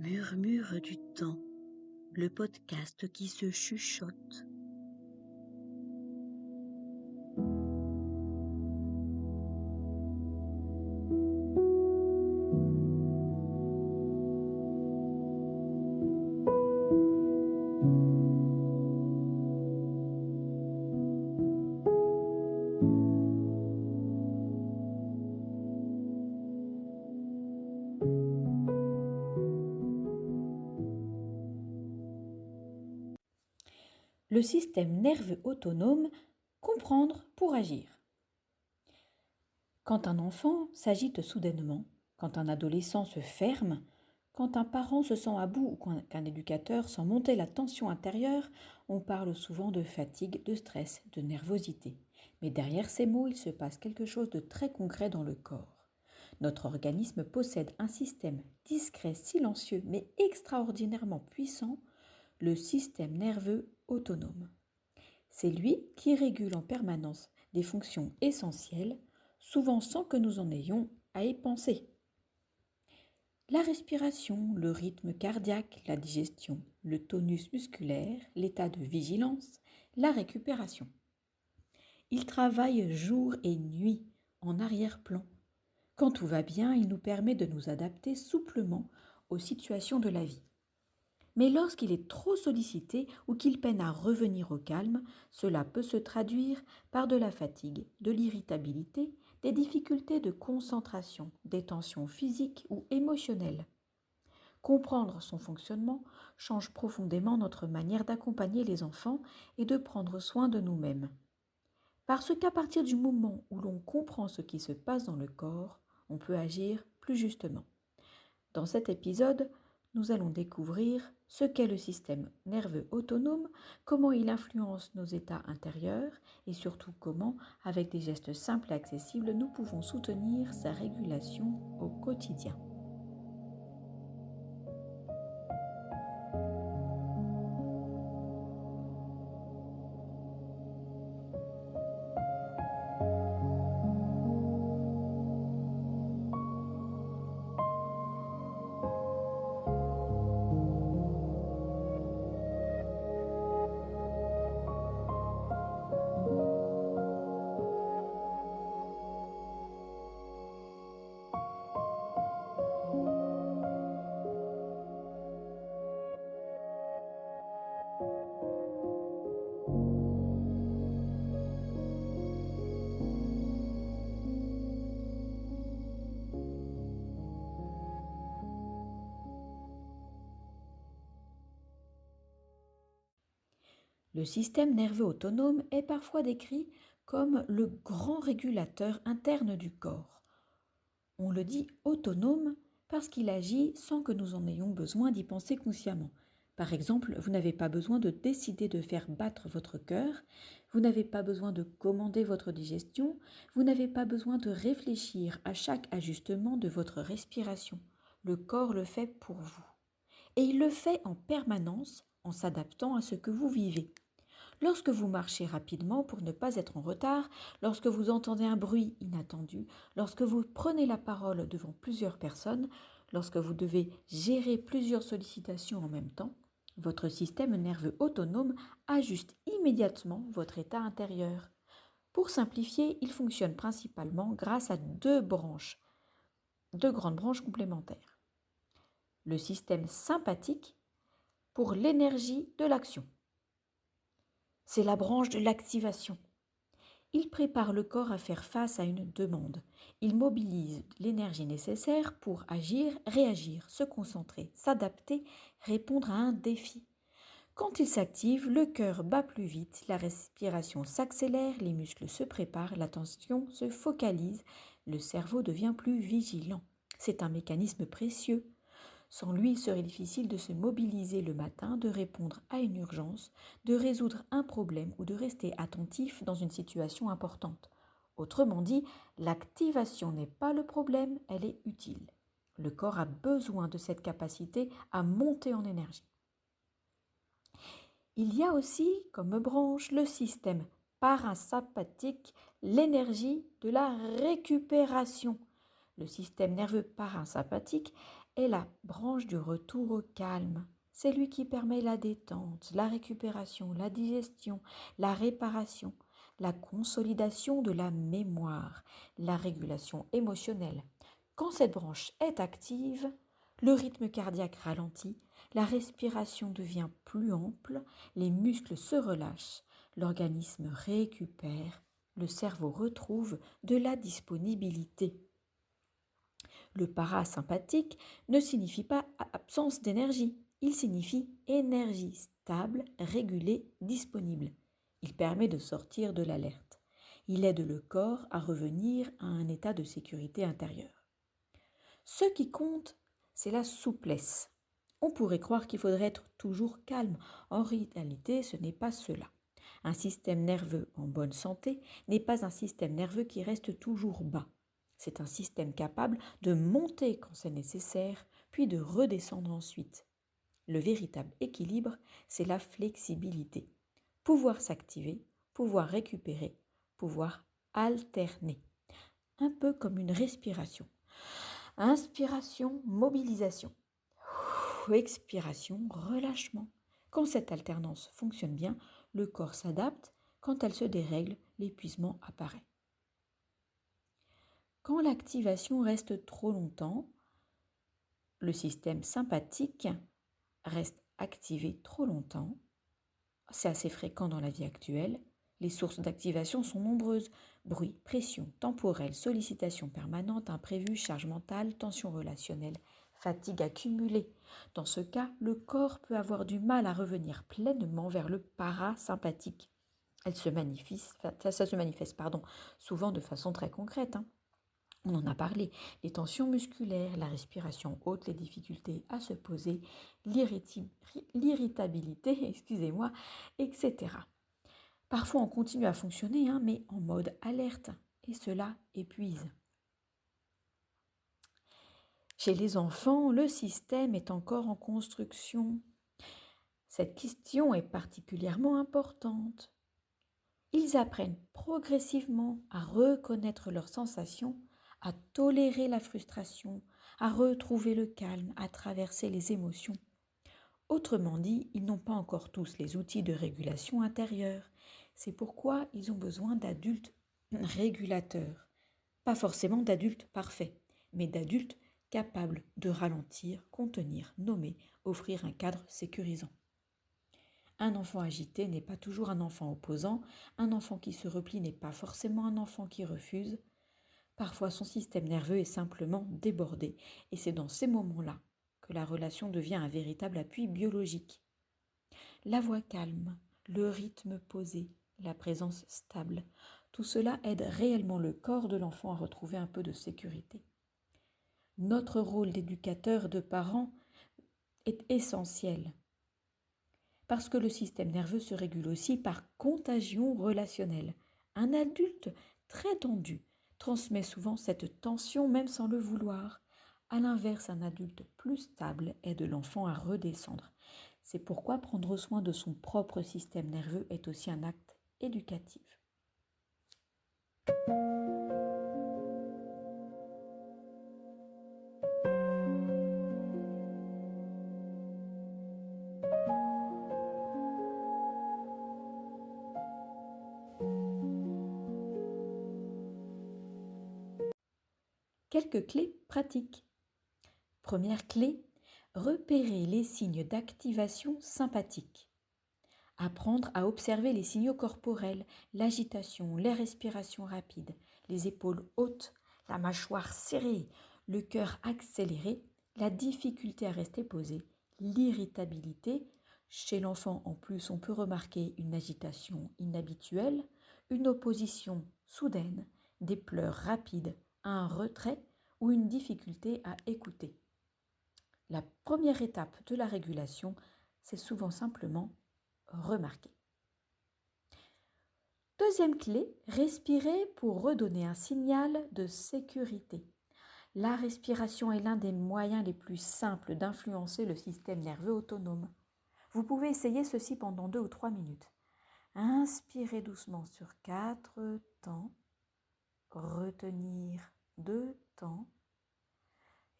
Murmure du temps, le podcast qui se chuchote. Le système nerveux autonome, comprendre pour agir. Quand un enfant s'agite soudainement, quand un adolescent se ferme, quand un parent se sent à bout ou qu'un éducateur sent monter la tension intérieure, on parle souvent de fatigue, de stress, de nervosité. Mais derrière ces mots, il se passe quelque chose de très concret dans le corps. Notre organisme possède un système discret, silencieux, mais extraordinairement puissant, le système nerveux autonome. C'est lui qui régule en permanence des fonctions essentielles, souvent sans que nous en ayons à y penser. La respiration, le rythme cardiaque, la digestion, le tonus musculaire, l'état de vigilance, la récupération. Il travaille jour et nuit en arrière-plan. Quand tout va bien, il nous permet de nous adapter souplement aux situations de la vie. Mais lorsqu'il est trop sollicité ou qu'il peine à revenir au calme, cela peut se traduire par de la fatigue, de l'irritabilité, des difficultés de concentration, des tensions physiques ou émotionnelles. Comprendre son fonctionnement change profondément notre manière d'accompagner les enfants et de prendre soin de nous-mêmes. Parce qu'à partir du moment où l'on comprend ce qui se passe dans le corps, on peut agir plus justement. Dans cet épisode, nous allons découvrir ce qu'est le système nerveux autonome, comment il influence nos états intérieurs et surtout comment, avec des gestes simples et accessibles, nous pouvons soutenir sa régulation au quotidien. Le système nerveux autonome est parfois décrit comme le grand régulateur interne du corps. On le dit autonome parce qu'il agit sans que nous en ayons besoin d'y penser consciemment. Par exemple, vous n'avez pas besoin de décider de faire battre votre cœur, vous n'avez pas besoin de commander votre digestion, vous n'avez pas besoin de réfléchir à chaque ajustement de votre respiration. Le corps le fait pour vous. Et il le fait en permanence en s'adaptant à ce que vous vivez. Lorsque vous marchez rapidement pour ne pas être en retard, lorsque vous entendez un bruit inattendu, lorsque vous prenez la parole devant plusieurs personnes, lorsque vous devez gérer plusieurs sollicitations en même temps, votre système nerveux autonome ajuste immédiatement votre état intérieur. Pour simplifier, il fonctionne principalement grâce à deux grandes branches complémentaires. Le système sympathique pour l'énergie de l'action. C'est la branche de l'activation. Il prépare le corps à faire face à une demande. Il mobilise l'énergie nécessaire pour agir, réagir, se concentrer, s'adapter, répondre à un défi. Quand il s'active, le cœur bat plus vite, la respiration s'accélère, les muscles se préparent, l'attention se focalise, le cerveau devient plus vigilant. C'est un mécanisme précieux. Sans lui, il serait difficile de se mobiliser le matin, de répondre à une urgence, de résoudre un problème ou de rester attentif dans une situation importante. Autrement dit, l'activation n'est pas le problème, elle est utile. Le corps a besoin de cette capacité à monter en énergie. Il y a aussi comme branche le système parasympathique, l'énergie de la récupération. Le système nerveux parasympathique est la branche du retour au calme. C'est lui qui permet la détente, la récupération, la digestion, la réparation, la consolidation de la mémoire, la régulation émotionnelle. Quand cette branche est active, le rythme cardiaque ralentit, la respiration devient plus ample, les muscles se relâchent, l'organisme récupère, le cerveau retrouve de la disponibilité. Le parasympathique ne signifie pas absence d'énergie, il signifie énergie stable, régulée, disponible. Il permet de sortir de l'alerte. Il aide le corps à revenir à un état de sécurité intérieure. Ce qui compte, c'est la souplesse. On pourrait croire qu'il faudrait être toujours calme. En réalité, ce n'est pas cela. Un système nerveux en bonne santé n'est pas un système nerveux qui reste toujours bas. C'est un système capable de monter quand c'est nécessaire, puis de redescendre ensuite. Le véritable équilibre, c'est la flexibilité. Pouvoir s'activer, pouvoir récupérer, pouvoir alterner. Un peu comme une respiration. Inspiration, mobilisation. Expiration, relâchement. Quand cette alternance fonctionne bien, le corps s'adapte. Quand elle se dérègle, l'épuisement apparaît. Quand l'activation reste trop longtemps, le système sympathique reste activé trop longtemps. C'est assez fréquent dans la vie actuelle. Les sources d'activation sont nombreuses. Bruit, pression temporelle, sollicitation permanente, imprévu, charge mentale, tension relationnelle, fatigue accumulée. Dans ce cas, le corps peut avoir du mal à revenir pleinement vers le parasympathique. Ça se manifeste souvent de façon très concrète. On en a parlé, les tensions musculaires, la respiration haute, les difficultés à se poser, l'irritabilité, etc. Parfois on continue à fonctionner, mais en mode alerte, et cela épuise. Chez les enfants, le système est encore en construction. Cette question est particulièrement importante. Ils apprennent progressivement à reconnaître leurs sensations, à tolérer la frustration, à retrouver le calme, à traverser les émotions. Autrement dit, ils n'ont pas encore tous les outils de régulation intérieure. C'est pourquoi ils ont besoin d'adultes régulateurs. Pas forcément d'adultes parfaits, mais d'adultes capables de ralentir, contenir, nommer, offrir un cadre sécurisant. Un enfant agité n'est pas toujours un enfant opposant, un enfant qui se replie n'est pas forcément un enfant qui refuse. Parfois son système nerveux est simplement débordé, et c'est dans ces moments-là que la relation devient un véritable appui biologique. La voix calme, le rythme posé, la présence stable, tout cela aide réellement le corps de l'enfant à retrouver un peu de sécurité. Notre rôle d'éducateur, de parent, est essentiel, parce que le système nerveux se régule aussi par contagion relationnelle. Un adulte très tendu transmet souvent cette tension même sans le vouloir. À l'inverse, un adulte plus stable aide l'enfant à redescendre. C'est pourquoi prendre soin de son propre système nerveux est aussi un acte éducatif. Quelques clés pratiques. Première clé, repérer les signes d'activation sympathique. Apprendre à observer les signaux corporels, l'agitation, les respirations rapides, les épaules hautes, la mâchoire serrée, le cœur accéléré, la difficulté à rester posé, l'irritabilité. Chez l'enfant, en plus, on peut remarquer une agitation inhabituelle, une opposition soudaine, des pleurs rapides, un retrait ou une difficulté à écouter. La première étape de la régulation, c'est souvent simplement remarquer. Deuxième clé, respirer pour redonner un signal de sécurité. La respiration est l'un des moyens les plus simples d'influencer le système nerveux autonome. Vous pouvez essayer ceci pendant 2 ou 3 minutes. Inspirez doucement sur 4 temps, retenir 2 temps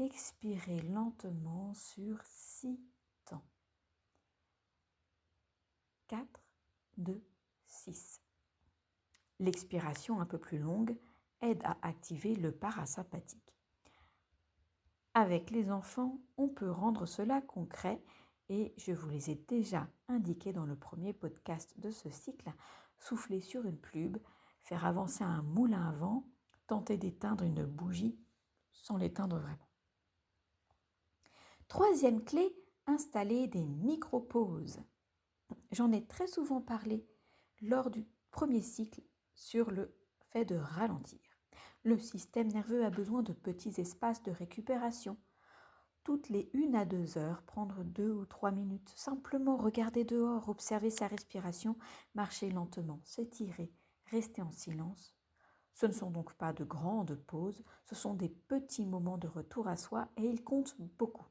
expirez lentement sur 6 temps. 4, 2, 6. L'expiration un peu plus longue aide à activer le parasympathique. Avec les enfants, on peut rendre cela concret et je vous les ai déjà indiqués dans le premier podcast de ce cycle. Souffler sur une plube, faire avancer un moulin à vent, tenter d'éteindre une bougie sans l'éteindre vraiment. Troisième clé, installer des micro-pauses. J'en ai très souvent parlé lors du premier cycle sur le fait de ralentir. Le système nerveux a besoin de petits espaces de récupération. Toutes les 1 à 2 heures, prendre 2 ou 3 minutes, simplement regarder dehors, observer sa respiration, marcher lentement, s'étirer, rester en silence. Ce ne sont donc pas de grandes pauses, ce sont des petits moments de retour à soi et ils comptent beaucoup.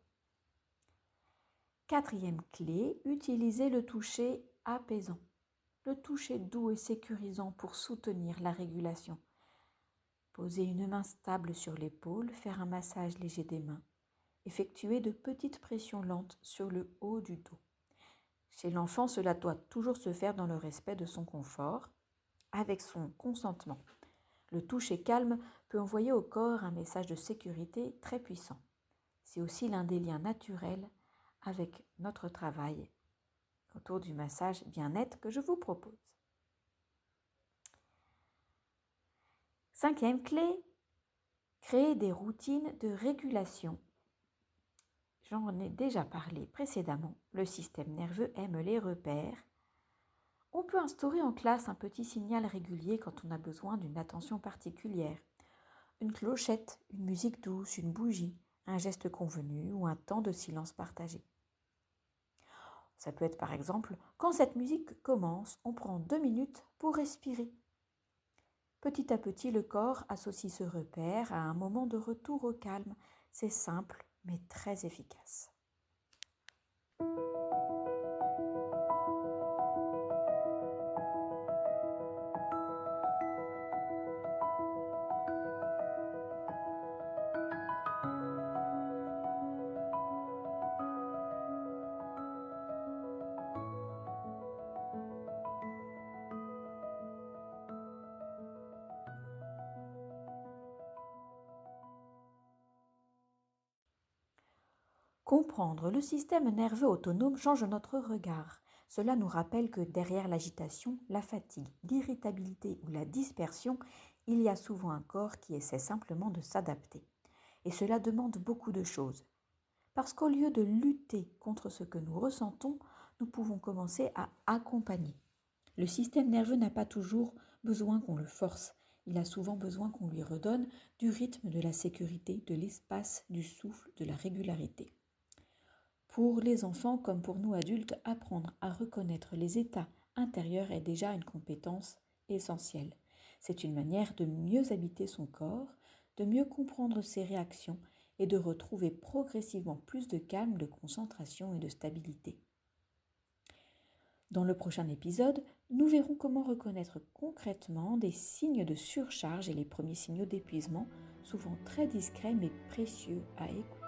Quatrième clé, utiliser le toucher apaisant. Le toucher doux et sécurisant pour soutenir la régulation. Poser une main stable sur l'épaule, faire un massage léger des mains. Effectuer de petites pressions lentes sur le haut du dos. Chez l'enfant, cela doit toujours se faire dans le respect de son confort, avec son consentement. Le toucher calme peut envoyer au corps un message de sécurité très puissant. C'est aussi l'un des liens naturels avec notre travail autour du massage bien-être que je vous propose. Cinquième clé, créer des routines de régulation. J'en ai déjà parlé précédemment, le système nerveux aime les repères. On peut instaurer en classe un petit signal régulier quand on a besoin d'une attention particulière. Une clochette, une musique douce, une bougie, un geste convenu ou un temps de silence partagé. Ça peut être par exemple, quand cette musique commence, on prend 2 minutes pour respirer. Petit à petit, le corps associe ce repère à un moment de retour au calme. C'est simple, mais très efficace. Comprendre le système nerveux autonome change notre regard. Cela nous rappelle que derrière l'agitation, la fatigue, l'irritabilité ou la dispersion, il y a souvent un corps qui essaie simplement de s'adapter. Et cela demande beaucoup de choses. Parce qu'au lieu de lutter contre ce que nous ressentons, nous pouvons commencer à accompagner. Le système nerveux n'a pas toujours besoin qu'on le force. Il a souvent besoin qu'on lui redonne du rythme, de la sécurité, de l'espace, du souffle, de la régularité. Pour les enfants comme pour nous adultes, apprendre à reconnaître les états intérieurs est déjà une compétence essentielle. C'est une manière de mieux habiter son corps, de mieux comprendre ses réactions et de retrouver progressivement plus de calme, de concentration et de stabilité. Dans le prochain épisode, nous verrons comment reconnaître concrètement des signes de surcharge et les premiers signaux d'épuisement, souvent très discrets mais précieux à écouter.